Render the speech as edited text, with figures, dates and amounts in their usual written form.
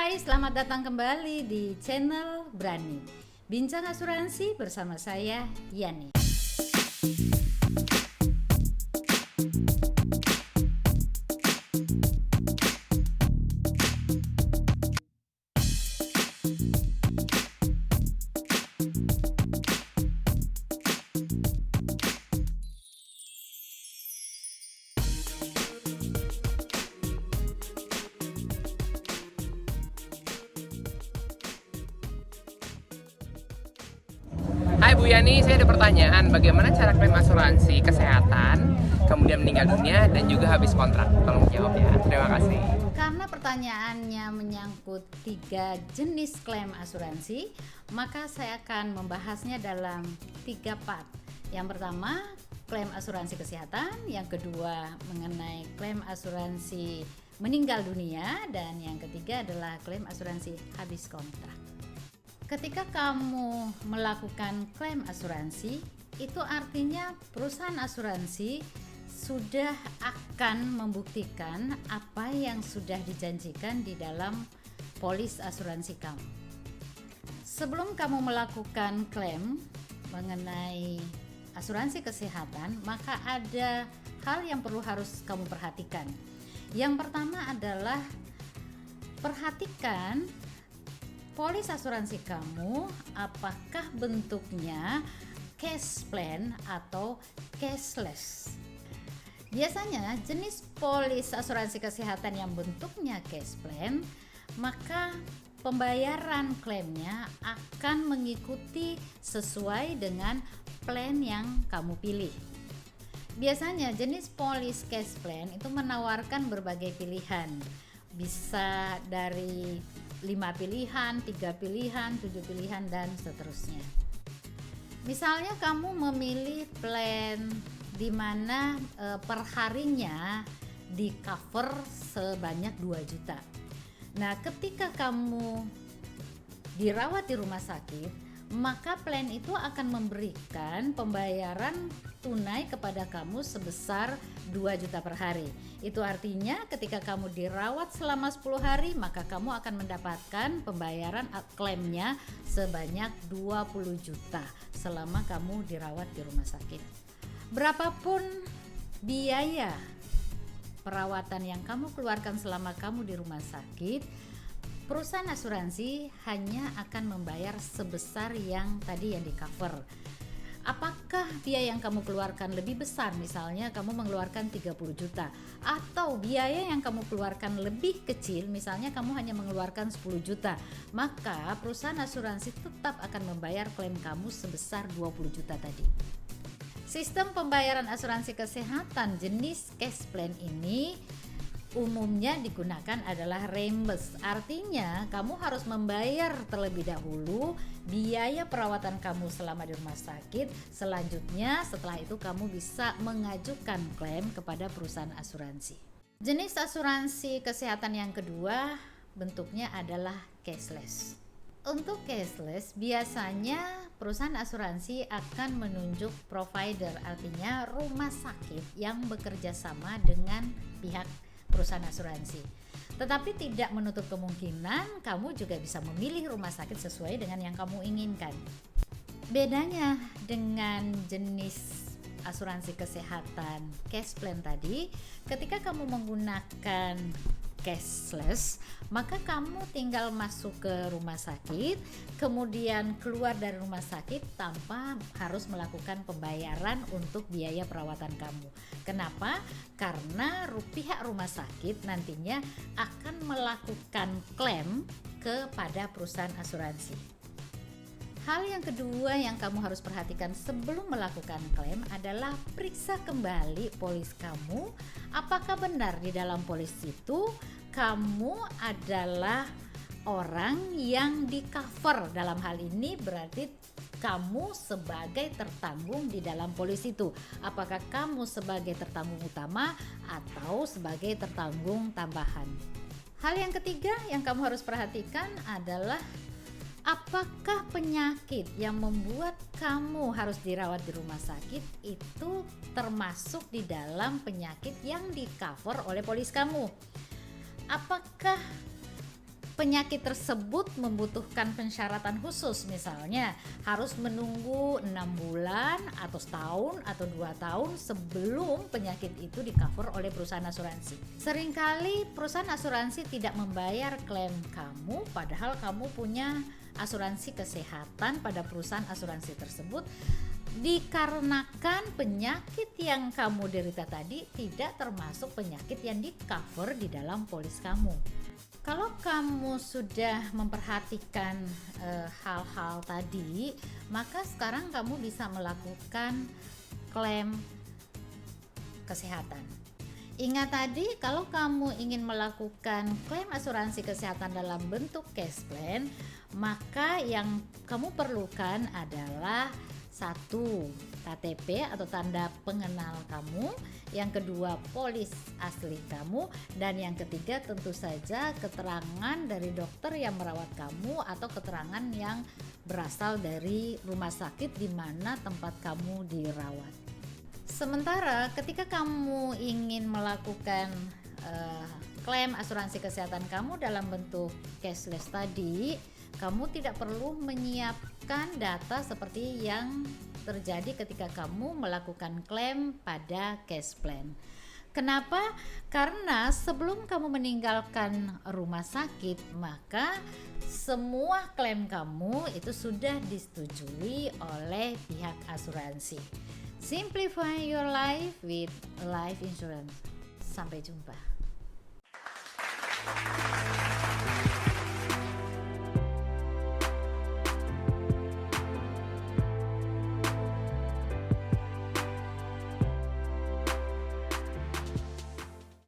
Hai, selamat datang kembali di channel Brani. Bincang asuransi bersama saya, Yani. Hai Bu Yani, saya ada pertanyaan. Bagaimana cara klaim asuransi kesehatan, kemudian meninggal dunia, dan juga habis kontrak? Tolong jawab ya. Terima kasih. Karena pertanyaannya menyangkut 3 jenis klaim asuransi, maka saya akan membahasnya dalam 3 part. Yang pertama, klaim asuransi kesehatan. Yang kedua, mengenai klaim asuransi meninggal dunia. Dan yang ketiga adalah klaim asuransi habis kontrak. Ketika kamu melakukan klaim asuransi, itu artinya perusahaan asuransi sudah akan membuktikan apa yang sudah dijanjikan di dalam polis asuransi kamu. Sebelum kamu melakukan klaim mengenai asuransi kesehatan, maka ada hal yang harus kamu perhatikan. Yang pertama adalah perhatikan polis asuransi kamu apakah bentuknya cash plan atau cashless. Biasanya jenis polis asuransi kesehatan yang bentuknya cash plan, maka pembayaran klaimnya akan mengikuti sesuai dengan plan yang kamu pilih. Biasanya jenis polis cash plan itu menawarkan berbagai pilihan, bisa dari 5 pilihan, 3 pilihan, 7 pilihan, dan seterusnya. Misalnya kamu memilih plan di mana perharinya di cover sebanyak 2 juta. Nah, ketika kamu dirawat di rumah sakit, maka plan itu akan memberikan pembayaran tunai kepada kamu sebesar 2 juta per hari. Itu artinya ketika kamu dirawat selama 10 hari, maka kamu akan mendapatkan pembayaran klaimnya sebanyak 20 juta selama kamu dirawat di rumah sakit. Berapapun biaya perawatan yang kamu keluarkan selama kamu di rumah sakit, perusahaan asuransi hanya akan membayar sebesar yang tadi yang di cover. Apakah biaya yang kamu keluarkan lebih besar, misalnya kamu mengeluarkan 30 juta, atau biaya yang kamu keluarkan lebih kecil, misalnya kamu hanya mengeluarkan 10 juta, maka perusahaan asuransi tetap akan membayar klaim kamu sebesar 20 juta tadi. Sistem pembayaran asuransi kesehatan jenis cash plan ini umumnya digunakan adalah reimburse, artinya kamu harus membayar terlebih dahulu biaya perawatan kamu selama di rumah sakit. Selanjutnya setelah itu kamu bisa mengajukan klaim kepada perusahaan asuransi. Jenis asuransi kesehatan yang kedua bentuknya adalah cashless. Untuk cashless biasanya perusahaan asuransi akan menunjuk provider, artinya rumah sakit yang bekerja sama dengan pihak perusahaan asuransi. Tetapi tidak menutup kemungkinan kamu juga bisa memilih rumah sakit sesuai dengan yang kamu inginkan. Bedanya dengan jenis asuransi kesehatan cash plan tadi, ketika kamu menggunakan cashless, maka kamu tinggal masuk ke rumah sakit, kemudian keluar dari rumah sakit tanpa harus melakukan pembayaran untuk biaya perawatan kamu. Kenapa? Karena pihak rumah sakit nantinya akan melakukan klaim kepada perusahaan asuransi. Hal yang kedua yang kamu harus perhatikan sebelum melakukan klaim adalah periksa kembali polis kamu. Apakah benar di dalam polis itu kamu adalah orang yang di cover? Dalam hal ini berarti kamu sebagai tertanggung di dalam polis itu. Apakah kamu sebagai tertanggung utama atau sebagai tertanggung tambahan? Hal yang ketiga yang kamu harus perhatikan adalah apakah penyakit yang membuat kamu harus dirawat di rumah sakit itu termasuk di dalam penyakit yang di cover oleh polis kamu? Apakah penyakit tersebut membutuhkan pensyaratan khusus, misalnya harus menunggu 6 bulan atau setahun atau 2 tahun sebelum penyakit itu di-cover oleh perusahaan asuransi. Seringkali perusahaan asuransi tidak membayar klaim kamu padahal kamu punya asuransi kesehatan pada perusahaan asuransi tersebut, dikarenakan penyakit yang kamu derita tadi tidak termasuk penyakit yang di-cover di dalam polis kamu. Kalau kamu sudah memperhatikan hal-hal tadi, maka sekarang kamu bisa melakukan klaim kesehatan. Ingat tadi, kalau kamu ingin melakukan klaim asuransi kesehatan dalam bentuk cash plan, maka yang kamu perlukan adalah 1. KTP atau tanda pengenal kamu, yang kedua polis asli kamu, dan yang ketiga tentu saja keterangan dari dokter yang merawat kamu atau keterangan yang berasal dari rumah sakit di mana tempat kamu dirawat. Sementara ketika kamu ingin melakukan klaim asuransi kesehatan kamu dalam bentuk cashless tadi, kamu tidak perlu menyiapkan data seperti yang terjadi ketika kamu melakukan klaim pada cash plan. Kenapa? Karena sebelum kamu meninggalkan rumah sakit, maka semua klaim kamu itu sudah disetujui oleh pihak asuransi. Simplify your life with life insurance. Sampai jumpa.